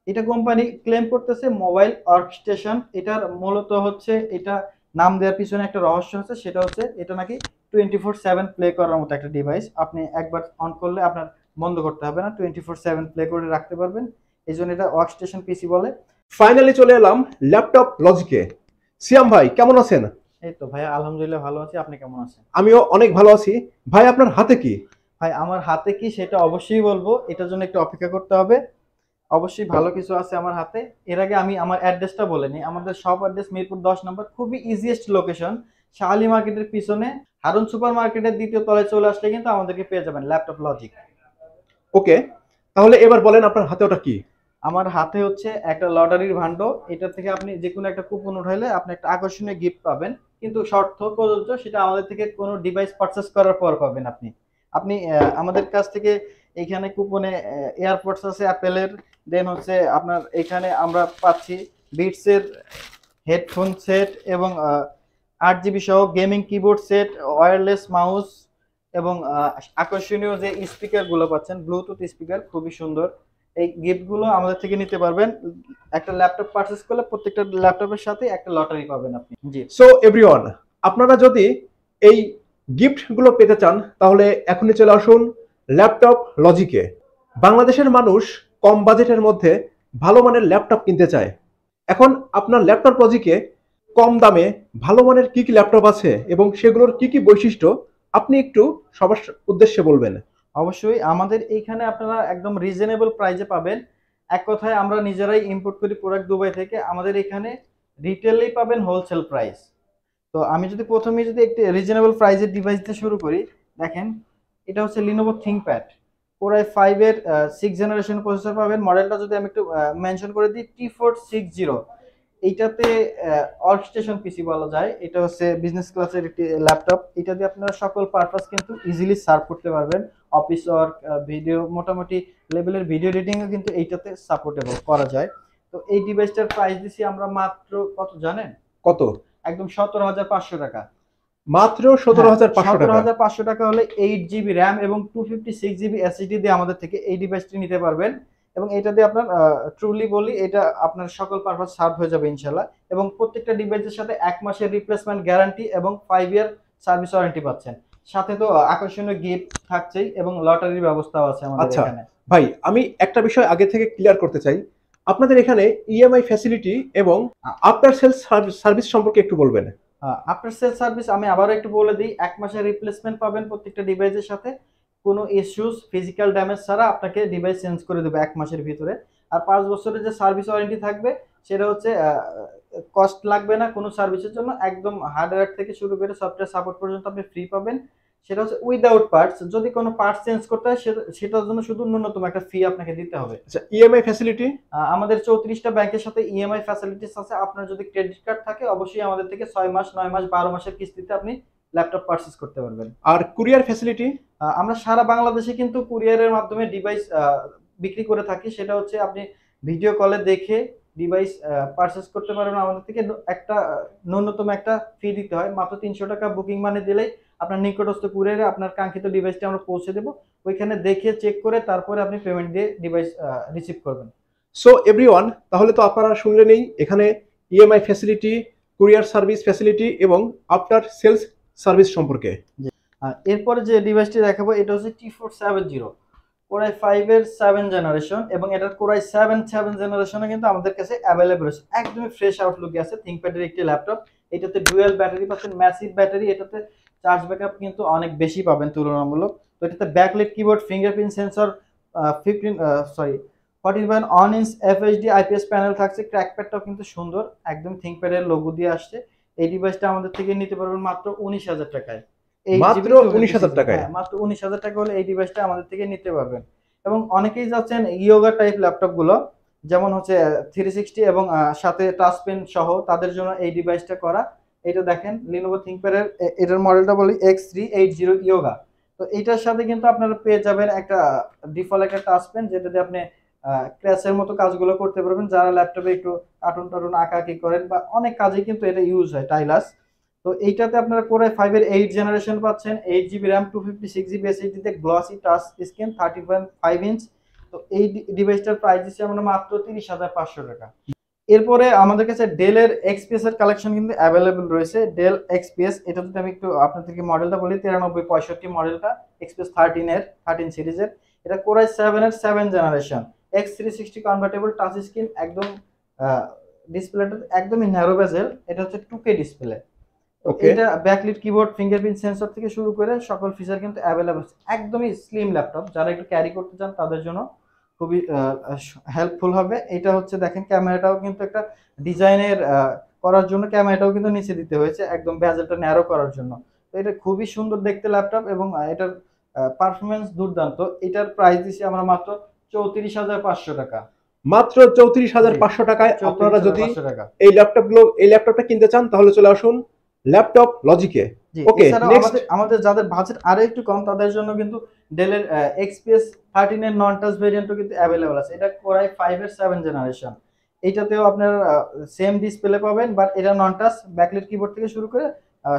এটা company claim করতেছে mobile workstation. এটার মূলত হচ্ছে এটা নাম দেওয়ার পিছনে একটা রহস্য আছে, সেটা হচ্ছে এটা নাকি 24/7 প্লে করার মতো একটা ডিভাইস। আপনি একবার অন করলে আপনার বন্ধ করতে হবে না, 24/7 প্লে করে রাখতে পারবেন। এই জন্য এটা ওয়ার্কস্টেশন পিসি বলে। ফাইনালি চলে এলাম ল্যাপটপ লজিকে। সিয়াম ভাই কেমন আছেন? এই তো ভাইয়া, আলহামদুলিল্লাহ ভালো আছি। আপনি কেমন আছেন? আমিও অনেক ভালো আছি। ভাই আপনার হাতে কি? ভাই আমার হাতে কি সেটা অবশ্যই বলবো, এটার জন্য একটু অপেক্ষা করতে হবে। অবশ্যই ভালো কিছু আছে আমার হাতে। এর আগে আমি আমার অ্যাড্রেসটা বলে নিই। আমাদের শপ অ্যাড্রেস মিরপুর 10 নম্বর, খুবই ইজিয়েস্ট লোকেশন। শাহালি মার্কেটের পিছনে হারুন সুপার মার্কেটের দ্বিতীয় তলায় চলে আসলে কিন্তু আমাদেরকে পেয়ে যাবেন, ল্যাপটপ লজিক। ওকে, তাহলে এবার বলেন আপনার হাতে ওটা কি? আমার হাতে হচ্ছে একটা লটারির ভান্ড। এটা থেকে আপনি যে কোনো একটা কুপন উঠাইলে আপনি একটা আকর্ষণীয় গিফট পাবেন, কিন্তু শর্ত প্রযোজ্য, সেটা আমাদের থেকে কোনো ডিভাইস পারচেস করার পর পাবেন আপনি। আপনি আমাদের কাছ থেকে এখানে কুপনে এয়ারপডস আছে অ্যাপেলের, দেন হচ্ছে আপনার এখানে আমরা পাচ্ছি বিটসের হেডফোন সেট এবং 8 জিবি সহ gaming keyboard set, wireless mouse এবং আকর্ষণীয় যে স্পিকার গুলো পাচ্ছেন, ব্লুটুথ স্পিকার, খুবই সুন্দর। এই গিফট গুলো আমাদের থেকে নিতে পারবেন। একটা ল্যাপটপ পারচেস করলে প্রত্যেকটা ল্যাপটপের সাথে একটা লটারি পাবেন আপনি। জি। সো এভরিওয়ান, আপনারা যদি এই গিফটগুলো পেতে চান তাহলে এখনই চলে আসুন ল্যাপটপ লজিকে। বাংলাদেশের মানুষ কম বাজেটের মধ্যে ভালো মানের ল্যাপটপ কিনতে চায়। এখন আপনার ল্যাপটপ লজিকে কম দামে ভালো মানের কি কি ল্যাপটপ আছে এবং সেগুলোর কি কি বৈশিষ্ট্য আপনি একটু সবার উদ্দেশ্যে বলবেন। অবশ্যই আমাদের এইখানে আপনারা একদম রিজনেবল প্রাইসে পাবেন। এক কথায় আমরা নিজেরাই ইম্পোর্ট করি প্রোডাক্ট দুবাই থেকে। আমাদের এখানে রিটেলেই পাবেন হোলসেল প্রাইস। তো আমি যদি প্রথমে যদি একটি রিজনেবল প্রাইসের ডিভাইস দিয়ে শুরু করি, দেখেন এটা হচ্ছে লিনোভো থিংকপ্যাড কোর i5 এর 6th জেনারেশন প্রসেসর পাবেন। মডেলটা যদি আমি একটু মেনশন করে দিই, T460। এইটাতে ওয়ার্কস্টেশন পিসি বলা যায়। এটা হচ্ছে বিজনেস ক্লাসের একটি ল্যাপটপ। এটা দিয়ে আপনারা সকল পারপাস কিন্তু ইজিলি সার্ভ করতে পারবেন। অফিস ওয়ার্ক, ভিডিও, মোটামুটি লেভেলের ভিডিও এডিটিংও কিন্তু এইটাতে সাপোর্টেবল করা যায়। তো এই ডিভাইসটার প্রাইস দিছি আমরা মাত্র কত জানেন? কত? একদম 17,500 টাকা। মাত্র হ্যাঁ, 17,500 সতেরো টাকা? হাজার পাঁচশো টাকা হলে 8 জিবি র্যাম এবং 256 জিবি এসএসডি দিয়ে আমাদের থেকে এই ডিভাইসটি নিতে পারবেন। এবং এটা দিয়ে আপনার ট্রুলি বলি, এটা আপনার সকল পারপাস সার্ভ হয়ে যাবে ইনশাল্লাহ। এবং প্রত্যেকটা ডিভাইসের সাথে 1 মাসের রিপ্লেসমেন্ট গ্যারান্টি এবং 5 ইয়ার সার্ভিস ওয়ারেন্টি পাচ্ছেন। সাথে তো আকর্ষণীয় গিফট থাকছেই এবং লটারির ব্যবস্থাও আছে আমাদের আচ্ছা এখানে। ভাই, আমি একটা বিষয় আগে থেকে ক্লিয়ার করতে চাই। আপনাদের এখানে ইএমআই ফ্যাসিলিটি এবং আফটার সেলস সার্ভিস সম্পর্কে একটু বলবেন। আফটার সেল সার্ভিস আমি আবারও একটু বলে দিই, 1 মাসের রিপ্লেসমেন্ট পাবেন প্রত্যেকটা ডিভাইসের সাথে। কোনো ইস্যুস, ফিজিক্যাল ড্যামেজ ছাড়া আপনাকে ডিভাইস চেঞ্জ করে দেবে 1 মাসের ভিতরে। আর 5 বছরের যে সার্ভিস ওয়ারেন্টি থাকবে, সেটা হচ্ছে কস্ট লাগবে না কোনো সার্ভিসের জন্য। একদম হার্ডওয়্যার থেকে শুরু করে সফটওয়্যার সাপোর্ট পর্যন্ত আপনি ফ্রি পাবেন। সেটা হচ্ছে উইদাউট পার্টস। যদি কোনো পার্টস চেঞ্জ করতে হয় সেটার জন্য শুধু ন্যূনতম একটা ফি আপনাকে দিতে হবে। আচ্ছা, ইএমআই ফ্যাসিলিটি? আমাদের 34টা ব্যাংকের সাথে ইএমআই ফ্যাসিলিটিস আছে। আপনার যদি ক্রেডিট কার্ড থাকে, অবশ্যই আমাদের থেকে 6 মাস, 9 মাস, 12 মাসের কিস্তিতে আপনি ল্যাপটপ পারচেস করতে পারবেন। আর কুরিয়ার ফ্যাসিলিটি? আমরা সারা বাংলাদেশে কিন্তু কুরিয়ারের মাধ্যমে ডিভাইস বিক্রি করে থাকি। সেটা হচ্ছে আপনি ভিডিও কলে দেখে ডিভাইস পারচেস করতে পারবেন আমাদের থেকে। একটা ন্যূনতম একটা ফি দিতে হয়, মাত্র 300 টাকা বুকিং মানি দিলেই আপনার নিকটস্থ কুরিয়ারে আপনার কাঙ্ক্ষিত ডিভাইসটি আমরা পৌঁছে দেবো। ওইখানে দেখে চেক করে তারপরে আপনি পেমেন্ট দিয়ে ডিভাইস রিসিভ করবেন। সো এভরিওয়ান, তাহলে তো আপনারা শুনলেনই এখানে EMI facility, courier service facility এবং আফটার সেলস সার্ভিস সম্পর্কে। এরপরে যে ডিভাইসটি দেখাবো, এটা হচ্ছে T470 কোরাই 5 এর 7th জেনারেশন এবং এটার কোরাই 7 জেনারেশনে কিন্তু আমাদের কাছে অ্যাভেলেবল আছে। একদমই ফ্রেশ আউটলুকে আছে থিংকপ্যাডের একটি ল্যাপটপ। এটাতে ডুয়াল ব্যাটারি পাচ্ছেন, ম্যাসিভ ব্যাটারি। এটাতে চার্জ ব্যাকআপ কিন্তু অনেক বেশি পাবেন তুলনামূলক। তো এটাতে backlight keyboard, fingerprint sensor, 14.1 inch FHD IPS panel থাকছে। ট্র্যাকপ্যাডটাও কিন্তু সুন্দর, একদম থিংকপ্যাডের লোগো দিয়ে আসছে। এই ডিভাইসটা আমাদের থেকে নিতে পারবেন মাত্র 19,000 টাকায়। মাত্র 19,000 টাকায়? হ্যাঁ, মাত্র 19,000 টাকা হলে এই ডিভাইসটা আমাদের থেকে নিতে পারবেন। এবং অনেকেই যাচ্ছেন ইয়োগা টাইপ ল্যাপটপ গুলো, যেমন হচ্ছে 360 এবং সাথে টাচ পেন সহ, তাদের জন্য এই ডিভাইসটা করা। এটা দেখেন লিনোভো থিংকপ্যাড এর এটার মডেলটা বলি X380 ইয়োগা। তো এটার সাথে কিন্তু আপনারা পেয়ে যাবেন একটা ডিফল্ট একটা টাচ পেন, যেটা দিয়ে আপনি ক্র্যাশের মতো কাজগুলো করতে পারবেন। যারা ল্যাপটপে একটু কার্টুন টার্টুন আঁকাআঁকি করেন বা অনেক কাজেই কিন্তু এটা ইউজ হয়, টাইলাস। তো এইটাতে আপনারা কোরাই 5 এর 8th জেনারেশন পাচ্ছেন, 8 জিবি র্যাম, 256 জিবি এসএসডি তে, গ্লসি টাচ স্ক্রিন, 30.5 ইঞ্চ। তো এই ডিভাইসটার প্রাইস দিচ্ছি আমরা মাত্র 30,500 টাকা। এরপরে আমাদের কাছে ডেলের এক্সপিএস এর কালেকশন কিন্তু অ্যাভেলেবল রয়েছে। ডেল এক্সপিএস, এটা যদি আমি একটু আপনাদেরকে মডেলটা বলি, 9365 মডেলটা, এক্সপিএস 13 সিরিজের। এটা কোর i7 এর 7 generation, X360 convertible touch screen, একদম ডিসপ্লেটা একদমই ন্যারো বেজেল, এটা হচ্ছে 2K ডিসপ্লে। ওকে, এটা ব্যাকলিট কিবোর্ড, ফিঙ্গারপ্রিন্ট সেন্সর থেকে শুরু করে সকল ফিচার কিন্তু অ্যাভেলেবল। একদমই স্লিম ল্যাপটপ, যারা একটু ক্যারি করতে চান তাদের জন্য খুবই হেল্পফুল হবে। এটা হচ্ছে দেখেন ক্যামেরাটাও কিন্তু একটা ডিজাইনের করার জন্য ক্যামেরাটাও কিন্তু নিচে দিতে হয়েছে, একদম বেজেলটা ন্যারো করার জন্য। তো এটা খুবই সুন্দর দেখতে ল্যাপটপ, এবং এটার পারফরমেন্স দুর্দান্ত। এটার প্রাইস দিচ্ছি আমরা মাত্র 34,500 টাকা। মাত্র 34,500 টাকায় আপনারা যদি 34,500 টাকা। এই ল্যাপটপটা কিনতে চান তাহলে চলে আসুন ল্যাপটপ লজিকে। জি, ওকে, এছাড়াও নেক্সট। আমাদের যাদের বাজেট আরো একটু কম তাদের জন্য কিন্তু ডেলের এক্সপিএস 13 এর নন টাচ ভেরিয়েন্টও কিন্তু অ্যাভেলেবল আছে। এটা Core i5 এর 7 জেনারেশন। এইটাতেও আপনারা সেম ডিসপ্লে পাবেন, বাট এটা নন টাচ, ব্যাকলাইট কিবোর্ড থেকে শুরু করে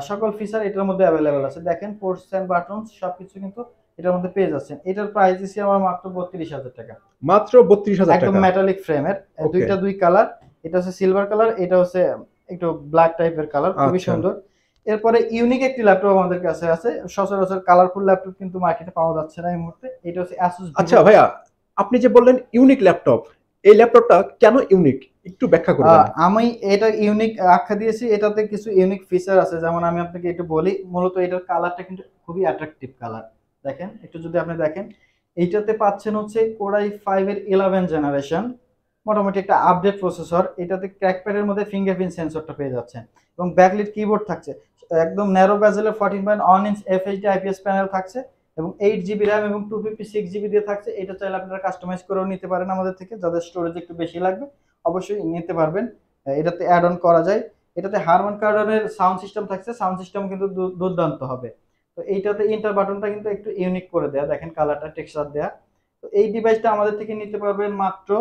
সকল ফিচার এটার মধ্যে অ্যাভেলেবল আছে। দেখেন পোর্টস এন্ড বাটনস সবকিছু কিন্তু এটার মধ্যে পেয়ে যাচ্ছেন। এটার প্রাইস দিচ্ছি আমরা মাত্র 32,000 টাকা। মাত্র 32,000 একদম টাকা। মেটালিক ফ্রেমের, Okay. দুই কালার, এটা হচ্ছে সিলভার কালার, এটা হচ্ছে একটু ব্ল্যাক টাইপের কালার, খুবই আচ্ছা। সুন্দর। এরপরে ইউনিক একটি ল্যাপটপ আমাদের কাছে আছে, সচরাচর কালারফুল ল্যাপটপ কিন্তু মার্কেটে পাওয়া যাচ্ছে না এই মুহূর্তে। এটা হচ্ছে Asus আচ্ছা ভাইয়া, আপনি যে বললেন ইউনিক ল্যাপটপ, এই ল্যাপটপটা কেন ইউনিক একটু ব্যাখ্যা করবেন? আমি এটা ইউনিক আখ্যা দিয়েছি, এটাতে কিছু ইউনিক ফিচার আছে। যেমন আমি আপনাকে একটু বলি, মূলত এটার কালারটা কিন্তু খুবই অ্যাট্রাকটিভ কালার। দেখেন একটু যদি আপনি দেখেন, এইটাতে পাচ্ছেন হচ্ছে Core i5 এর 11 জেনারেশন, মোটামুটি একটা আপডেট প্রসেসর। এটাতে ক্র্যাকপ্যাডের মধ্যে ফিঙ্গারপ্রিন্ট সেন্সরটা পেয়ে যাচ্ছেন, এবং ব্যাকলিট কিবোর্ড থাকছে, একদম ন্যারো বেজেলের 14.1 ইঞ্চ FHD IPS প্যানেল থাকছে, এবং 8 GB র্যাম এবং 256 GB দিয়ে থাকছে। এটা চাইলে আপনারা কাস্টমাইজ করেও নিতে পারেন আমাদের থেকে, যাদের স্টোরেজ একটু বেশি লাগবে অবশ্যই নিতে পারবেন। এটাতে অ্যাড অন করা যায়। এটাতে হারমান কার্ডনের সাউন্ড সিস্টেম থাকছে, সাউন্ড সিস্টেম কিন্তু দুর্দান্ত হবে। তো এইটাতে ইন্টার বাটনটা কিন্তু একটু ইউনিক করে দেয়া, দেখেন কালারটা টেক্সচার দেয়া। তো এই ডিভাইসটা আমাদের থেকে নিতে পারবেন মাত্র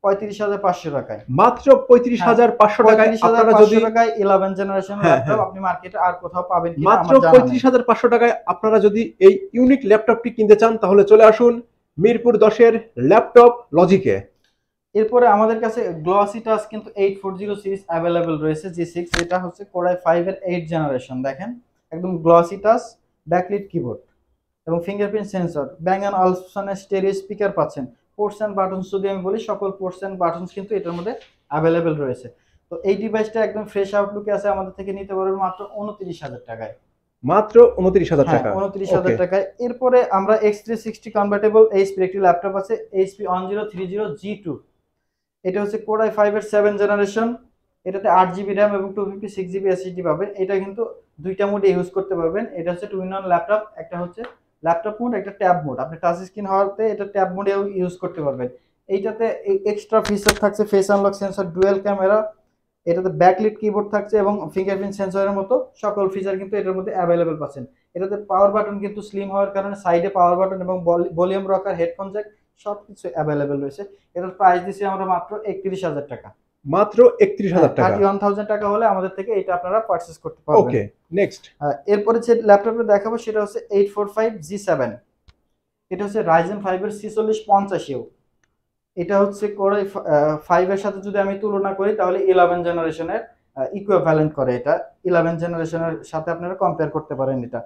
35,500 টাকায়। মাত্র 35,500 টাকায় আপনারা যদি 35,500 টাকায় 11 জেনারেশন হ্যাঁ, ল্যাপটপ হ্যাঁ। আপনি মার্কেটে আর কোথাও পাবেন কিনা মাত্র আমার জানা নেই। 35,500 টাকায় আপনারা যদি এই ইউনিক ল্যাপটপটি কিনতে চান তাহলে চলে আসুন মিরপুর 10-এর ল্যাপটপ লজিকে। এরপরে আমাদের কাছে গ্লসি টাচ কিন্তু 840 সিরিজ অ্যাভেলেবল রয়েছে, G6, যেটা হচ্ছে Core i5 এর 8 জেনারেশন। দেখেন একদম গ্লসি টাচ, ব্যাকলিট কিবোর্ড এবং ফিঙ্গারপ্রিন্ট সেন্সর, ব্যাং অ্যান্ড অলসনের স্টেরিও স্পিকার পাচ্ছেন। পোর্টস অ্যান্ড বাটনস যদি আমি বলি, সকল পোর্টস অ্যান্ড বাটনস কিন্তু এটার মধ্যে অ্যাভেলেবল রয়েছে। তো এই ডিভাইসটা একদম ফ্রেশ আউটলুকে আছে, আমাদের থেকে নিতে পারবেন মাত্র 29,000 টাকায়। মাত্র 29,000 হ্যাঁ, টাকা। 29,000 ওকে, টাকায়। এরপরে আমরা X360 কনভার্টেবল এইচপি একটি ল্যাপটপ আছে, HP 1030G2। এটা হচ্ছে Core i5 এর 7 জেনারেশন। এটাতে 8 GB র্যাম এবং 256 GB SSD পাবেন। এটা কিন্তু দুইটা মোডে ইউজ করতে পারবেন। এটা হচ্ছে 2-in-1 ল্যাপটপ, একটা হচ্ছে ল্যাপটপ মোড, একটা ট্যাব মোড। আপনি টাচ স্ক্রিন হওয়াতে এটা ট্যাব মোডেও ইউজ করতে পারবেন। এইটাতে এক্সট্রা ফিচার থাকছে face unlock sensor, dual camera, এটাতে ব্যাকলিট কিবোর্ড থাকছে, এবং ফিঙ্গারপ্রিন্ট সেন্সরের মতো সকল ফিচার কিন্তু এটার মধ্যে অ্যাভেলেবল পাচ্ছেন। এটাতে পাওয়ার বাটন কিন্তু স্লিম হওয়ার কারণে সাইডে পাওয়ার বাটন এবং ভলিউম রকার, হেডফোন জ্যাক সবকিছু অ্যাভেলেবল রয়েছে। এটার প্রাইস দিচ্ছি আমরা মাত্র 31,000 টাকা। মাত্র 31,000 টাকা। 31,000 টাকা হলে আমাদের থেকে এটা আপনারা পারচেজ করতে পারবেন। ওকে, নেক্সট। এরপরে যে ল্যাপটপটা দেখাবো সেটা হচ্ছে 845G7। এটা হচ্ছে Ryzen 5 এর 4650। এটা হচ্ছে Core i5 এর সাথে যদি আমি তুলনা করি তাহলে 11 জেনারেশনের ইকুইভ্যালেন্ট করে। এটা 11 জেনারেশনের সাথে আপনারা কম্পেয়ার করতে পারেন। এটা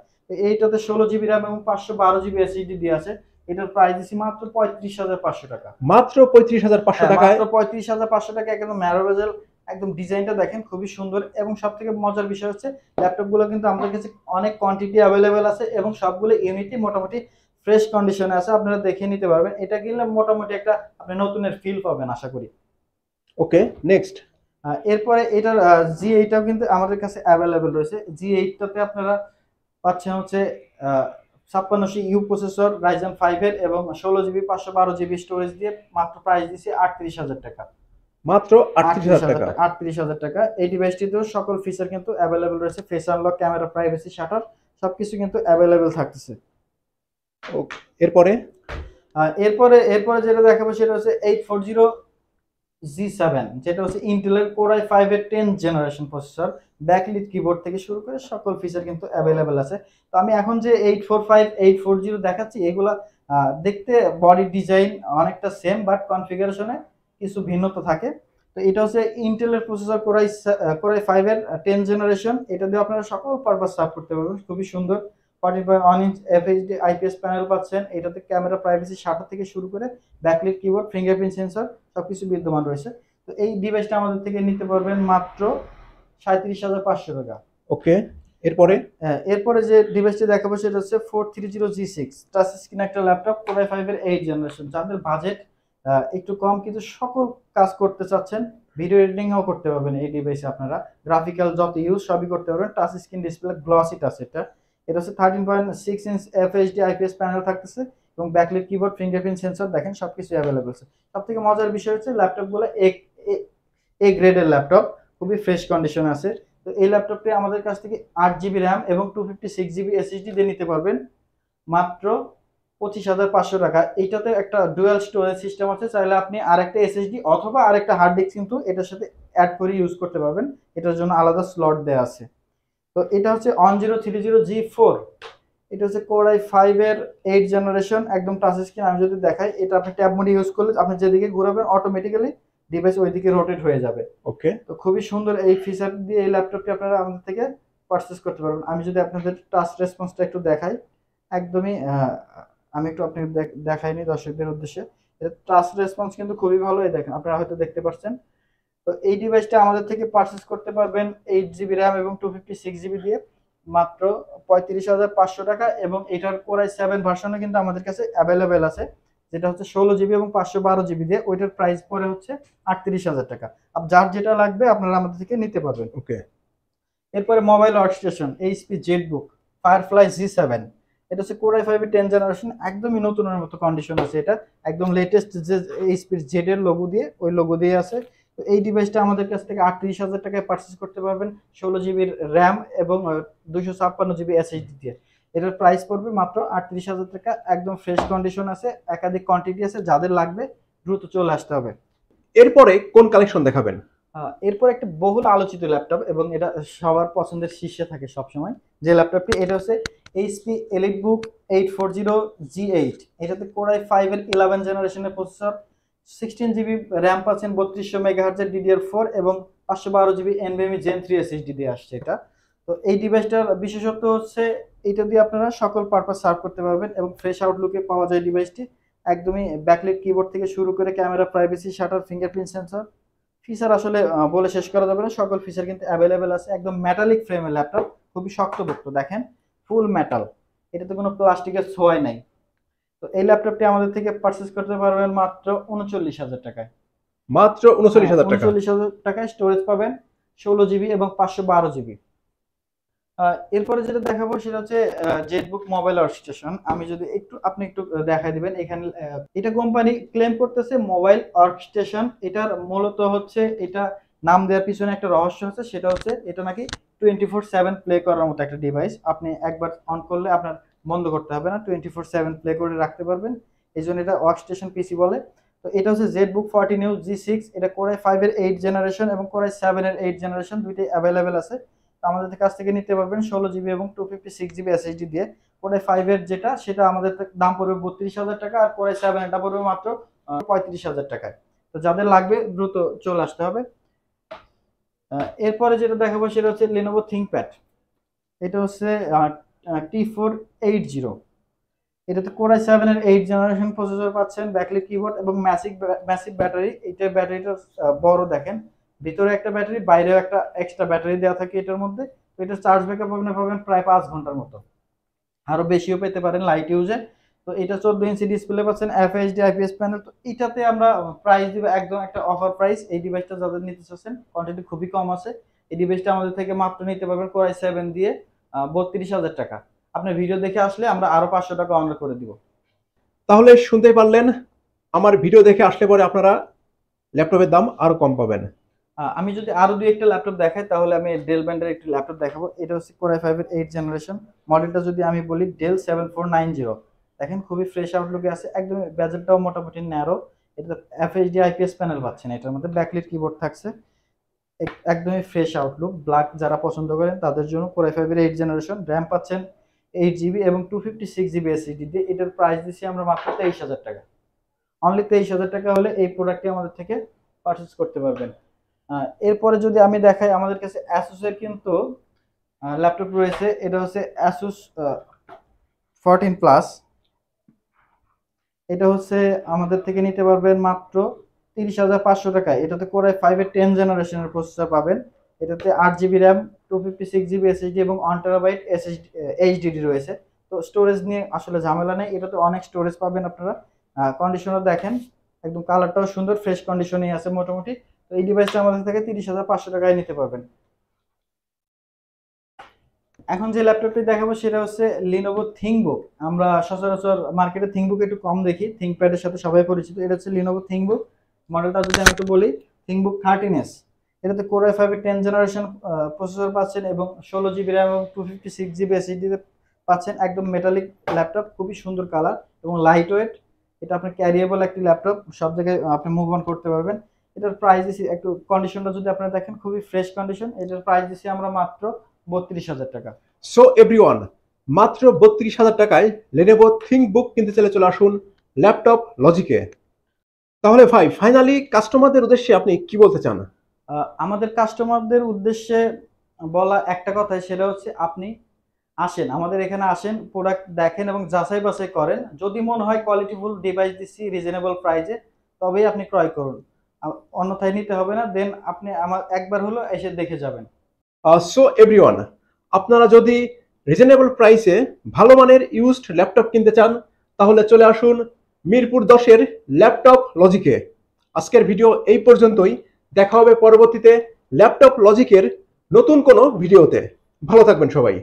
এইটাতে 16 GB র্যাম এবং 512 GB SSD দিয়ে আছে। এটার প্রাইস দিচ্ছি মাত্র 35,500 টাকা। মাত্র 35,500 টাকায়। মাত্র 35,500 টাকা। একদম ন্যারো বেজেল, একদম ডিজাইনটা দেখেন খুবই সুন্দর, এবং সবথেকে মজার বিষয় হচ্ছে ল্যাপটপগুলো কিন্তু আমাদের কাছে অনেক কোয়ান্টিটি অ্যাভেলেবেল আছে, এবং সবগুলো ইউনিটি মোটামুটি ফ্রেশ কন্ডিশনে আছে, আপনারা দেখে নিতে পারবেন। এটা কিনলে মোটামুটি একটা আপনি নতুনের ফিল পাবেন আশা করি। ওকে, নেক্সট। এরপরে এটার G8টাও কিন্তু আমাদের কাছে অ্যাভেলেবেল রয়েছে। G8টাতে আপনারা পাচ্ছেন হচ্ছে 5600 প্রসেসর, Ryzen 5 এর, এবং 16 GB 512 GB স্টোরেজ দিয়ে মাত্র প্রাইস দিচ্ছি 38,000 টাকা। মাত্র 38,000 টাকা। 38,000 টাকা। এই ডিভাইসটিতেও সকল ফিচার কিন্তু অ্যাভেলেবল রয়েছে, face unlock, camera, privacy shutter সবকিছু কিন্তু অ্যাভেলেবল থাকতেছে। এরপরে এরপরে যেটা দেখাবো সেটা হচ্ছে 840G7, যেটা হচ্ছে ইন্টেলের Core i5 এর 10 জেনারেশন প্রসেসর, ব্যাকলিট কিবোর্ড থেকে শুরু করে সকল ফিচার কিন্তু অ্যাভেলেবল আছে। তো আমি এখন যে 840 দেখাচ্ছি, এগুলা দেখতে বডি ডিজাইন অনেকটা সেম, বাট কনফিগারেশনে কিছু ভিন্নতা থাকে। তো এটা হচ্ছে ইন্টেলের প্রসেসর কোরাই 5 এর 10 জেনারেশন। এটা দিয়ে আপনারা সকল পারপাস সার্ভ করতে পারবেন। খুবই সুন্দর 14.1 ইঞ্চ এফএইচডি আইপিএস প্যানেল পাচ্ছেন। এটাতে ক্যামেরা প্রাইভেসি শাটার থেকে শুরু করে ব্যাকলিট কিবোর্ড, ফিঙ্গারপ্রিন্ট সেন্সর সবকিছু বিদ্যমান রয়েছে। তো এই ডিভাইসটা আমাদের থেকে নিতে পারবেন মাত্র 37,500 টাকা। ওকে, এরপরে এরপরে যে ডিভাইসটি দেখাবো সেটা হচ্ছে 430G6 টাচ স্ক্রিন একটা ল্যাপটপ কোরাই 5 এর 8 জেনারেশন। যাদের বাজেট একটু কম কিন্তু সকল কাজ করতে চাচ্ছেন, ভিডিও এডিটিংও করতে পারবেন এই ডিভাইসে আপনারা, গ্রাফিক্যাল যত ইউজ সবই করতে পারবেন। Touch screen display glossy touch, এটা হচ্ছে 13.6 ইঞ্চ এফএইচডি আইপিএস প্যানেল থাকতেছে এবং ব্যাকলিট কিবোর্ড, ফিঙ্গারপ্রিন্ট সেন্সর দেখেন সবকিছু অ্যাভেলেবল আছে। সবথেকে মজার বিষয় হচ্ছে ল্যাপটপগুলো এ গ্রেডের ল্যাপটপ, খুবই ফ্রেশ কন্ডিশন আছে। তো এই ল্যাপটপটি আমাদের কাছ থেকে 8 জিবি র্যাম এবং 256 জিবি এসএসডি দিয়ে নিতে পারবেন মাত্র 25,500 টাকা। এইটাতে একটা ডুয়াল স্টোরেজ সিস্টেম আছে, চাইলে আপনি আরেকটা এসএসডি অথবা আরেকটা হার্ড ডিস্ক কিন্তু এটার সাথে অ্যাড করে ইউজ করতে পারবেন, এটার জন্য আলাদা স্লট দেওয়া আছে। তো এটা হচ্ছে 1030G4, এটা হচ্ছে কোরাই 5 এর 8 জেনারেশন, একদম টাচ স্ক্রিন। আমি যদি দেখাই, এটা আপনি ট্যাব মোডে ইউজ করলে আপনি যেদিকে ঘোরাবেন অটোমেটিক্যালি ডিভাইস ওইদিকে রোটেট হয়ে যাবে। ওকে, তো খুবই সুন্দর এই ফিচার দিয়ে এই ল্যাপটপটি আপনারা আমাদের থেকে পারচেজ করতে পারবেন। আমি যদি আপনাদের টাচ রেসপন্সটা একটু দেখাই, একদমই আমি একটু আপনাকে দেখাইনি দর্শকদের উদ্দেশ্যে, এটা টাচ রেসপন্স কিন্তু খুবই ভালো। এই দেখেন, আপনারা হয়তো দেখতে পাচ্ছেন। তো এই ডিভাইসটা আমাদের থেকে পারচেজ করতে পারবেন 8 জিবি র্যাম এবং 256 জিবি দিয়ে মাত্র 35,500 টাকা। এবং এটার কোরাই 7 ভার্সনও কিন্তু আমাদের কাছে অ্যাভেলেবেল আছে, যেটা হচ্ছে 16 জিবি এবং 512 জিবি দিয়ে। ওইটার প্রাইস পড়ে হচ্ছে 38,000 টাকা। যার যেটা লাগবে আপনারা আমাদের থেকে নিতে পারবেন। ওকে, এরপরে mobile workstation HP Jetbook firefly G7, এটা হচ্ছে কোরাই 5 এর 10 জেনারেশন, একদমই নতুনের মতো কন্ডিশন আছে। এটা একদম লেটেস্ট যে এইচপি জেড এর লোগো দিয়ে, ওই লোগো দিয়ে আছে। তো এই ডিভাইসটা আমাদের কাছ থেকে 38,000 টাকায় পারচেজ করতে পারবেন 16 জিবির র্যাম এবং 256 জিবি এসএসডি দিয়ে। এটার প্রাইস পড়বে মাত্র 38,000 টাকা, একদম ফ্রেশ কন্ডিশন আছে, একাধিক কোয়ান্টিটি আছে, যাদের লাগবে দ্রুত চলে আসতে হবে। এরপরে কোন কালেকশন দেখাবেন? এরপর একটা বহুল আলোচিত ল্যাপটপ এবং এটা সবার পছন্দের শীর্ষে থাকে সবসময়, যে ল্যাপটপটি, এটা হচ্ছে এইচপি এলিটবুক 840G8। এটাতে কোরাই 5 এর 11 জেনারেশনের প্রসেসর, 16 জিবি র্যাম পাচ্ছেন, 3200 মেগাহার্জের DDR4 এবং 512 জিবি NVMe Gen 3 এসএসডি দিয়ে আসছে এটা। তো এই ডিভাইসটার বিশেষত্ব হচ্ছে এটা দিয়ে আপনারা সকল পারপাস সার্ভ করতে পারবেন এবং ফ্রেশ আউটলুকে পাওয়া যায় ডিভাইসটি। একদমই ব্যাকলিট কিবোর্ড থেকে শুরু করে camera privacy shutter, fingerprint sensor, feature আসলে বলে শেষ করা যাবে না, সকল ফিচার কিন্তু অ্যাভেলেবেল আছে। একদম মেটালিক ফ্রেমের ল্যাপটপ, খুবই শক্তপোক্ত, দেখেন ফুল মেটাল, এটাতে কোনো প্লাস্টিকের ছোঁয়াই নাই। তো এই ল্যাপটপটি আমাদের থেকে পারচেজ করতে পারবেন মাত্র 39,000 টাকায়। মাত্র 39,000 টাকা। 39,000 টাকায় স্টোরেজ পাবেন 16 জিবি এবং 512 জিবি। এরপরে যেটা দেখাবো সেটা হচ্ছে জেটবুক মোবাইল ওয়ার্কস্টেশন। আমি যদি আপনি একটু দেখাই দিবেন এখানে, এটা কোম্পানি ক্লেম করতেছে মোবাইল ওয়ার্কস্টেশন। এটার মূলত হচ্ছে, এটা নাম দেওয়ার পিছনে একটা রহস্য আছে, সেটা হচ্ছে এটা নাকি 24/7 প্লে করার মতো একটা ডিভাইস। আপনি একবার অন করলে আপনার বন্ধ করতে হবে না, 24/7 প্লে করে রাখতে পারবেন, এই জন্য এটা ওয়ার্কস্টেশন পিসি বলে। তো এটা হচ্ছে জেটবুক 14G6, এটা কোরাই 5 এর 8 জেনারেশন এবং কোরাই 7 এর 8 জেনারেশন, দুইটাই অ্যাভেলেবেল আছে। আমাদের কাছ থেকে নিতে পারবেন 16 জিবি এবং 256 জিবি এসএসডি দিয়ে। কোরাই 5 এর যেটা, সেটা আমাদের দাম পড়বে 32,000 টাকা, আর কোরাই 7 এটা পড়বে মাত্র 35,000 টাকায়। তো যাদের লাগবে দ্রুত চলে আসতে হবে। এরপরে যেটা দেখাবো সেটা হচ্ছে Lenovo ThinkPad, এটা হচ্ছে T480। এটাতে কোরাই 7 এর 8 জেনারেশন প্রসেসর পাচ্ছেন, ব্যাকলিট কিবোর্ড এবং ম্যাসিভ ব্যাটারি। এটা ব্যাটারিটা বড়, দেখেন ভিতরে একটা ব্যাটারি, বাইরেও একটা এক্সট্রা ব্যাটারি দেওয়া থাকে এটার মধ্যে। তো এটার চার্জ ব্যাকআপ আপনি পাবেন প্রায় 5 ঘন্টার মতো, আরো বেশিও পেতে পারেন লাইট ইউজে। তো এটা 14 ইঞ্চি ডিসপ্লে পাচ্ছেন, এফএইচডি আইপিএস প্যানেল। তো এটাতে আমরা প্রাইস দিব একদম একটা অফার প্রাইস। এই ডিভাইসটা যাদের নিতে চাচ্ছেন, কোয়ান্টিটি খুবই কম আছে, এই ডিভাইসটা আমাদের থেকে মাত্র নিতে পারবেন কোরাই 7 দিয়ে 32,000 টাকা। আপনার ভিডিও দেখে আসলে আমরা আরো 500 টাকা অনার করে দিব। তাহলে শুনতে পারলেন, আমার ভিডিও দেখে আসলে পরে আপনারা ল্যাপটপের দাম আরো কম পাবেন। আমি যদি আরো দুই একটা ল্যাপটপ দেখাই, তাহলে আমি ডেল ব্র্যান্ডের একটি ল্যাপটপ দেখাবো। এটা হচ্ছে কোরাই 5 এর 8 জেনারেশন, মডেলটা যদি আমি বলি ডেল 7490। দেখেন খুবই ফ্রেশ আউটলুকে আছে, একদম বেজেলটাও মোটামুটি ন্যারো। এটা এফএইচডি আইপিএস প্যানেল পাচ্ছেন, এটার মধ্যে ব্যাকলিট কিবোর্ড থাকছে, একদমই ফ্রেশ আউটলুক। ব্ল্যাক যারা পছন্দ করেন তাদের জন্য কোরাই 5 এর 8 জেনারেশন। র্যাম পাচ্ছেন 8 GB এবং 256 GB SSD দিয়ে। এটার প্রাইস দিচ্ছি আমরা মাত্র 23,000 টাকা। অনলি 23,000 টাকা হলে এই প্রোডাক্টটি আমাদের থেকে পারচেজ করতে পারবেন। এরপরে যদি আমি দেখাই, আমাদের কাছে Asus এর কিন্তু ল্যাপটপ রয়েছে। এটা হচ্ছে Asus 14 প্লাস। এটা হচ্ছে আমাদের থেকে নিতে পারবেন মাত্র 30,500 টাকায়। এটাতে Core i5 এর 10 জেনারেশনের প্রসেসর পাবেন। এটাতে 8 GB RAM, 256 GB SSD এবং 1TB SSD HDD রয়েছে। তো স্টোরেজ নিয়ে আসলে ঝামেলা নেই, এটাতে অনেক স্টোরেজ পাবেন আপনারা। কন্ডিশনার দেখেন, একদম কালারটাও সুন্দর, ফ্রেশ কন্ডিশনেই আছে মোটামুটি। তো এই ডিভাইসটা আমাদের থেকে 30,500 টাকায় নিতে পারবেন। এখন যে ল্যাপটপটি দেখাবো সেটা হচ্ছে Lenovo ThinkBook। আমরা সচরাচর মার্কেটে ThinkBook একটু কম দেখি, ThinkPad এর সাথে সবাই পরিচিত। এটা হচ্ছে Lenovo ThinkBook। মডেলটা যদি আমি একটু বলি, ThinkBook 13s। এটাতে Core i5 এর 10 জেনারেশন প্রসেসর পাচ্ছেন এবং 16 GB RAM এবং 256 GB SSD পাচ্ছেন। একদম মেটালিক ল্যাপটপ, খুবই সুন্দর কালার এবং লাইট ওয়েট। এটা আপনার ক্যারিয়েবল একটি ল্যাপটপ, সব জায়গায় আপনি মুভ অন করতে পারবেন। এটার প্রাইস দিচ্ছি, একটু কন্ডিশনটা যদি আপনারা দেখেন, খুবই ফ্রেশ কন্ডিশন। এটার প্রাইস দিচ্ছি আমরা মাত্র 32,000 টাকা। সো এভরিওয়ান, মাত্র 32,000 টাকায় Lenovo ThinkBook কিনতে চলে আসুন ল্যাপটপ লজিকে। তাহলে ভাই, ফাইনালি কাস্টমারদের উদ্দেশ্যে আপনি কি বলতে চান? আমাদের কাস্টমারদের উদ্দেশ্যে বলা একটা কথাই, সেটা হচ্ছে আপনি আসেন, আমাদের এখানে আসেন, প্রোডাক্ট দেখেন এবং যাচাই বাছাই করেন। যদি মনে হয় কোয়ালিটিফুল ডিভাইস দিচ্ছি রিজনেবল প্রাইসে, তবেই আপনি ক্রয় করুন, অন্যথায় নিতে হবে না। দেন আপনি আমার একবার হলো এসে দেখে যাবেন। সো এভরিওয়ান, আপনারা যদি রিজনেবল প্রাইসে ভালো মানের ইউজড ল্যাপটপ কিনতে চান, তাহলে চলে আসুন মিরপুর 10-এর ল্যাপটপ লজিকে। আজকের ভিডিও এই পর্যন্তই। দেখা হবে পরবর্তীতে ল্যাপটপ লজিকের নতুন কোনো ভিডিওতে। ভালো থাকবেন সবাই।